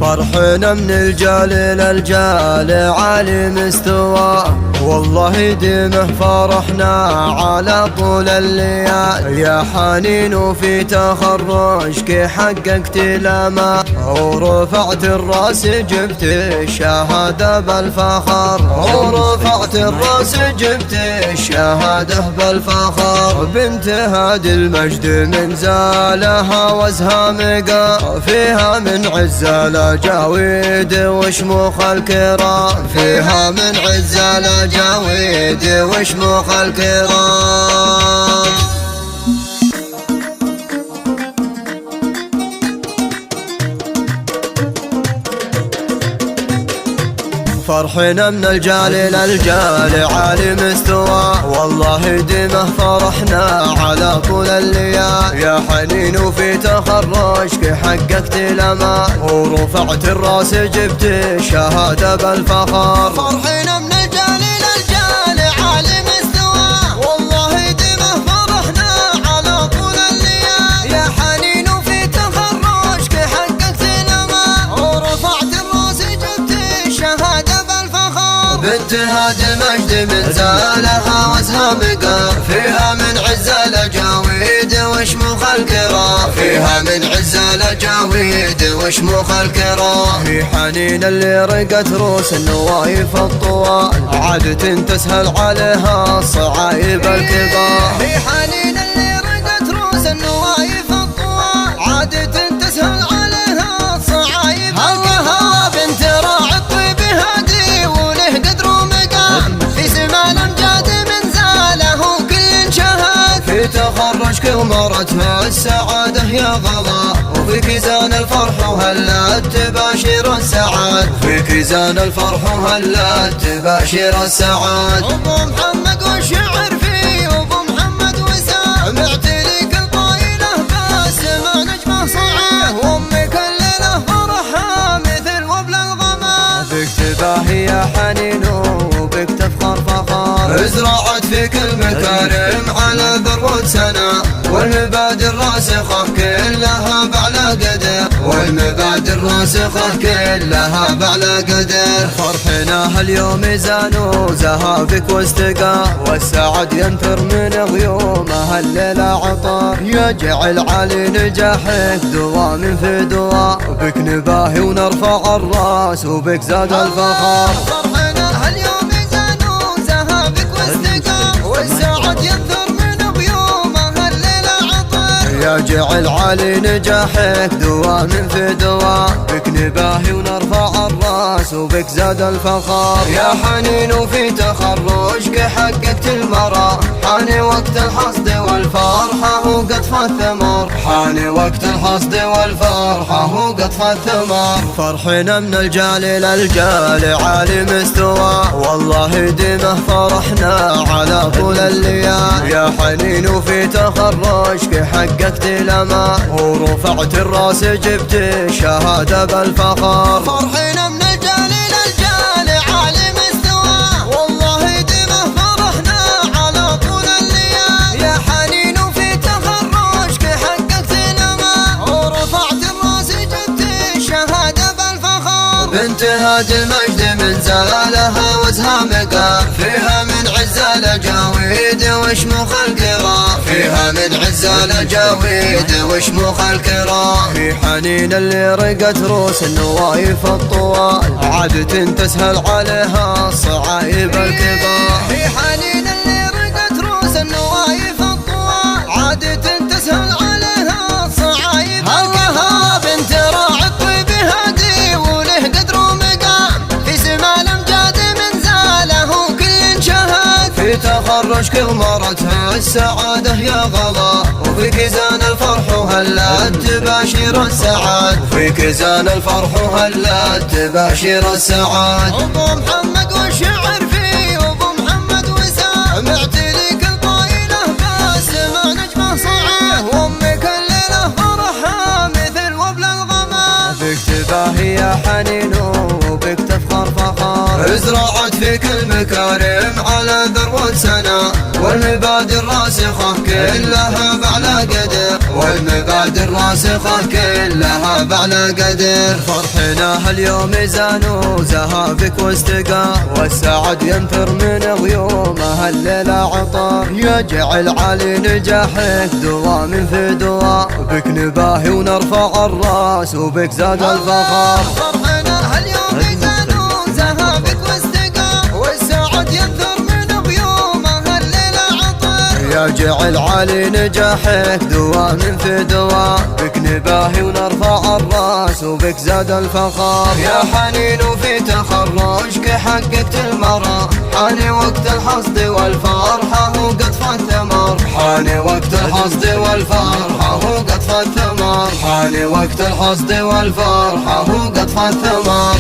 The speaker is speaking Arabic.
فرحنا من الجال للجال عالي مستوى، والله يديمه فرحنا على طول الليال. يا حنين وفي تخرجك حققت الامال، ورفعت الراس جبت الشهادة بالفخر، ورفعت الراس جبت الشهادة بالفخر. بنت هادي المجد من زالها وزها مقام، فيها من عزة الأجاويد وشموخ الكرام، فيها من عزة الأجاويد وشموخ الكرام. فرحنا من الجال للجال عالي مستوى، والله يديمه فرحنا على طول الليال. يا حنين وفي تخرجك حققت الامال، ورفعت الراس جبت الشهادة بالفخر. فرحنا من الجال للجال عالي مستوى، والله يديمه فرحنا على طول الليال. يا حنين وفي تخرجك حققت الامال، ورفعت الراس جبت الشهادة. بنت هادي المجد من زالها وزها مقام، فيها من عز الأجاويد وشموخ الكرام، فيها من عز الأجاويد وشموخ الكرام. في حنين اللي رقت روس النوايف الطوال، عادة تسهل عليها الصعايب الكبار. في حنين اللي رقت روس النوايف الطوال، عادة تسهل عليها الصعايب الكبار. بنت راعي الطيب هادي وله قدر ومقام، في سما الامجاد من زاله كل شهاد. في تخرجك ومرتها السعادة يا غلا، وفي كيزان الفرح وهلا تباشر السعاد، في كيزان الفرح وهلا تباشر السعاد. ابو محمد والشعر فيه وابو محمد وسام، معتليك الطايله بس ما نجمه صعد، وامك الليله فرحها مثل وبل الغمام. بك تباهي يا حنين وبك تفخر فخار، ازرعت فيك المكارم على ذروة سنة، والمبادئ الراسخة كلها بعلى قدر، والمبادئ الراسخة كلها بعلى قدر. فرحنا هاليوم زانوا زهافك واستقى، والسعد ينثر من غيومه الليلة عطار. يجعل علي نجاحك دوام في دواء، بك نباهي ونرفع الراس وبك زاد الفخر. فرحنا هاليوم زانوا زهافك واستقى، والسعد ينثر من غيومه الليلة عطار. يجعل علي نجاحك دوام في دوام، بك نباهي ونرفع الراس وبك زاد الفخر. يا حنين وفي تخرجك حققت المرام، حان وقت الحصد والفرحة وقطف الثمر، حان وقت الحصد والفرحة وقطف الثمر. فرحنا من الجال للجال عالي مستوى، والله يديمه فرحنا على طول الليال. يا حنين وفي تخرجك حققت الامال، ورفعت الراس جبت الشهادة بالفخر. فرحنا من الجال للجال عالي مستوى، والله يديمه فرحنا على طول الليال. يا حنين وفي تخرجك حققت الامال، ورفعت الراس جبت الشهادة بالفخر. بنت هادي المجد من زالها وزها مقام، فيها من عز الأجاويد وشموخ الكرام، فيها من عز الأجاويد وشموخ الكرام. في حنين اللي رقت روس النوايف الطوال، عادة تسهل عليها الصعايب الكبار. في حنين اللي رقت روس النوايف الطوال، عادة تسهل عليها الصعايب الكبار. بنت راعي الطيب هادي وله قدر ومقام، في سما الامجاد من زاله كل شهاد. في تخرجك ومرتها السعادة يا غلا، وفي كيزان الفرح وهلا تباشر السعاد، في كيزان الفرح وهلا تباشر السعاد. ابو محمد والشعر فيه وابو محمد وسام، معتليك الطايله بس ما نجمه صعد، وامك الليله فرحها مثل وبل الغمام. بك تباهي يا حنين وبك تفخر فخار، ازرعت فيك المكارم على ذروة سنة، والمبادئ الراسخة كلها بعلى قدر، والمبادئ الراسخة كلها بعلى على قدر. فرحنا هاليوم زانوا زهابك واستقى، والسعد ينثر من غيومه الليلة عطر. يجعل علي نجاحك دوام في دواء، بك نباهي ونرفع الراس وبك زاد الفخر. فرحنا هاليوم زانوا زهابك واستقى، والسعد ينثر من غيومه الليلة عطر. يجعل علي نجاحك دوام في دواء، بك نباهي ونرفع الراس وبك زاد الفخر. يا حنين وفي تخرجك حققت المرى، حان وقت الحصد والفرحة وقطف الثمر. حان وقت الحصد والفرحة وقطف الثمر. حان وقت الحصد والفرحة وقطف الثمر.